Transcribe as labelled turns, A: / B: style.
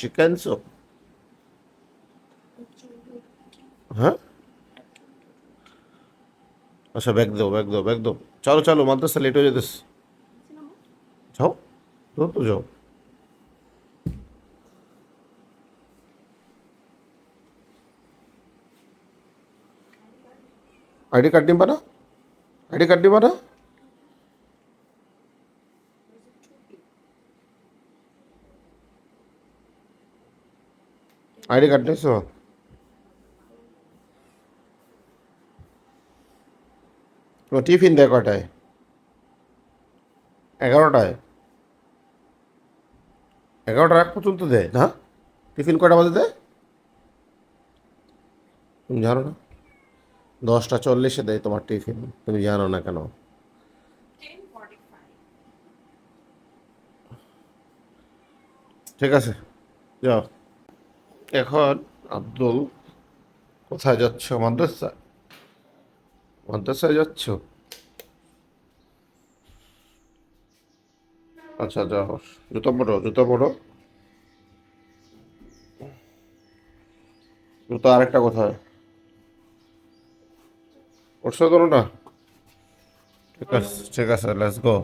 A: Chicken soup? হ্যাঁ, আচ্ছা, bag দাও, ব্যাগ দাও, ব্যাগ দাও। চলো চলো, মাদ্রাসা লেট হয়ে যেতেছে। যাও, তো যাও। আইডি কার্ড নিবা না? আইডি কার্ড নিবা না? আইডি কার্ড নিয়েছো? ও টিফিন দেয় কটায়? 11টায়? 11টার আগ পর্যন্ত দেয় না? টিফিন কটা বাজে দেয়? তুমি জানো না? 10টা 40-এ দেয় তোমার টিফিন, তুমি জানো না কেন? ঠিক আছে, যাও। এখন আব্দুল, কোথায় যাচ্ছ? মাদ্রাসা? মাদ্রাসায় যাচ্ছ? আচ্ছা, যাও। জুতো পরো, জুতো পরো। জুতো আরেকটা কোথায়? পড়ছো তো না? ঠিক আছে, ঠিক আছে, লেটস গো।